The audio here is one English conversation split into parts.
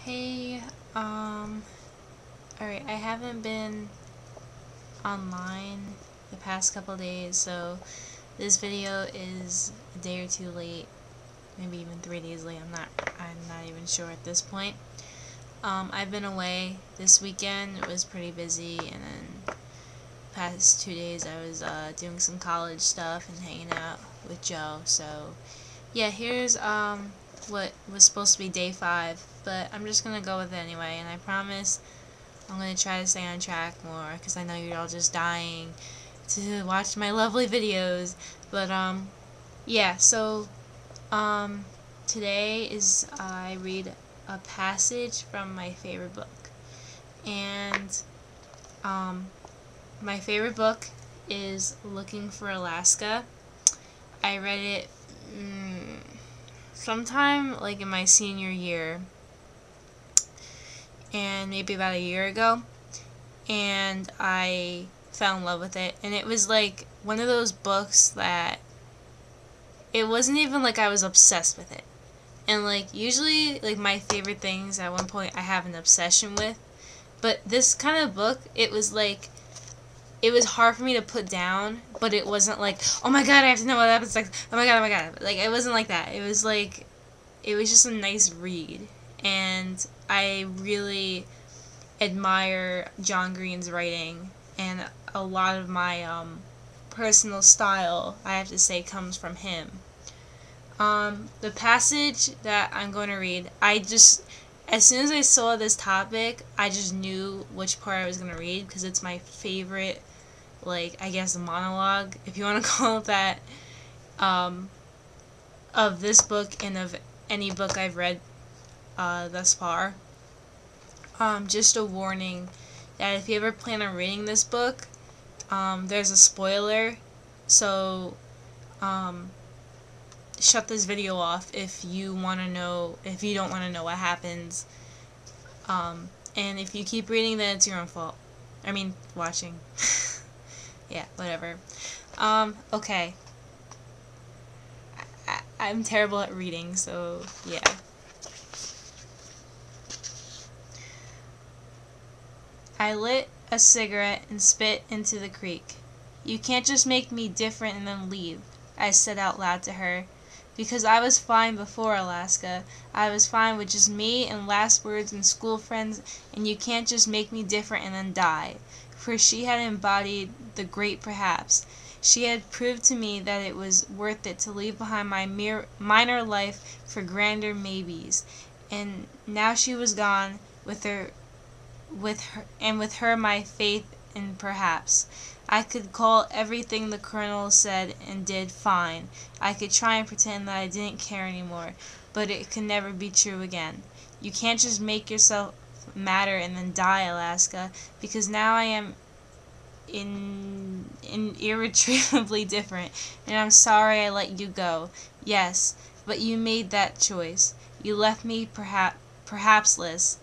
Hey, alright, I haven't been online the past couple days, so this video is a day or two late, maybe even 3 days late. I'm not even sure at this point. I've been away this weekend. It was pretty busy, and then past 2 days I was doing some college stuff and hanging out with Joe. So yeah, here's what was supposed to be day 5, but I'm just gonna go with it anyway, and I promise I'm gonna try to stay on track more, because I know you're all just dying to watch my lovely videos. But yeah, so today is I read a passage from my favorite book, and my favorite book is Looking for Alaska. I read it sometime like in my senior year, and maybe about a year ago, and I fell in love with it. And it was like one of those books that it wasn't even like I was obsessed with it. And like usually like my favorite things at one point I have an obsession with, but this kind of book, it was like it was hard for me to put down, but it wasn't like, oh my god, I have to know what happens next. Oh my god. Like, it wasn't like that. It was like, it was just a nice read. And I really admire John Green's writing, and a lot of my personal style, I have to say, comes from him. The passage that I'm going to read, as soon as I saw this topic, I just knew which part I was going to read, because it's my favorite, like, I guess, monologue, if you want to call it that, of this book and of any book I've read thus far. Just a warning that if you ever plan on reading this book, there's a spoiler, so shut this video off if you don't want to know what happens, and if you keep reading, then it's your own fault. I mean, watching. Yeah, whatever. Okay. I'm terrible at reading, so yeah. I lit a cigarette and spit into the creek. "You can't just make me different and then leave," I said out loud to her. Because I was fine before Alaska. I was fine with just me and last words and school friends, and you can't just make me different and then die. For she had embodied the great perhaps. She had proved to me that it was worth it to leave behind my minor life for grander maybes. And now she was gone, with her my faith in perhaps. I could call everything the Colonel said and did fine. I could try and pretend that I didn't care anymore, but it could never be true again. You can't just make yourself matter and then die, Alaska, because now I am irretrievably different, and I'm sorry I let you go. Yes, but you made that choice. You left me perhapsless,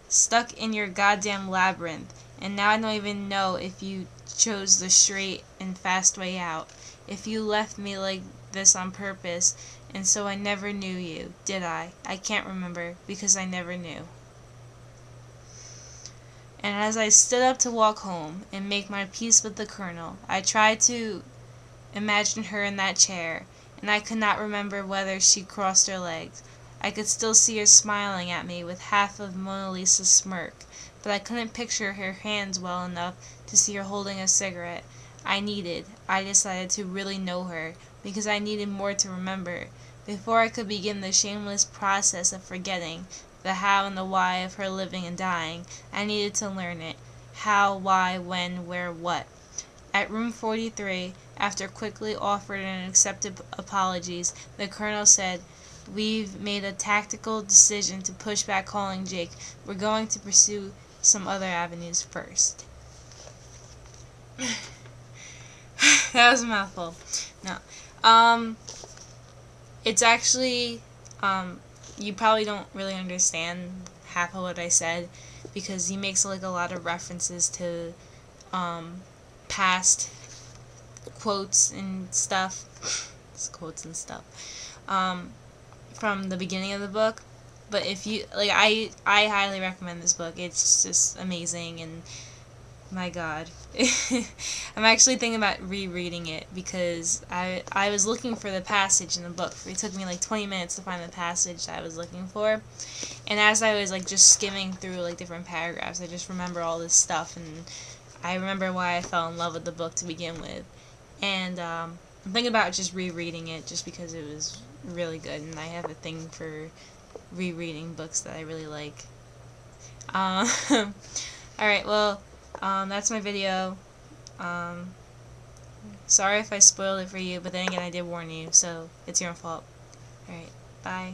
stuck in your goddamn labyrinth, and now I don't even know if you chose the straight and fast way out. If you left me like this on purpose, and so I never knew you, did I? I can't remember, because I never knew. And as I stood up to walk home and make my peace with the Colonel, I tried to imagine her in that chair, and I could not remember whether she crossed her legs. I could still see her smiling at me with half of Mona Lisa's smirk, but I couldn't picture her hands well enough to see her holding a cigarette. I decided to really know her, because I needed more to remember. Before I could begin the shameless process of forgetting the how and the why of her living and dying, I needed to learn it. How, why, when, where, what. At room 43, after quickly offered and accepted apologies, the Colonel said, "We've made a tactical decision to push back calling Jake. We're going to pursue some other avenues first." That was a mouthful. No. It's actually, you probably don't really understand half of what I said, because he makes like a lot of references to past quotes and stuff from the beginning of the book, But if you like, I highly recommend this book. It's just amazing, and my God, I'm actually thinking about rereading it because I was looking for the passage in the book. It took me like 20 minutes to find the passage that I was looking for, and as I was like just skimming through like different paragraphs, I just remember all this stuff, and I remember why I fell in love with the book to begin with, and I'm thinking about just rereading it just because it was really good, and I have a thing for rereading books that I really like. Alright, well, that's my video. Sorry if I spoiled it for you, but then again, I did warn you, so it's your own fault. Alright, bye.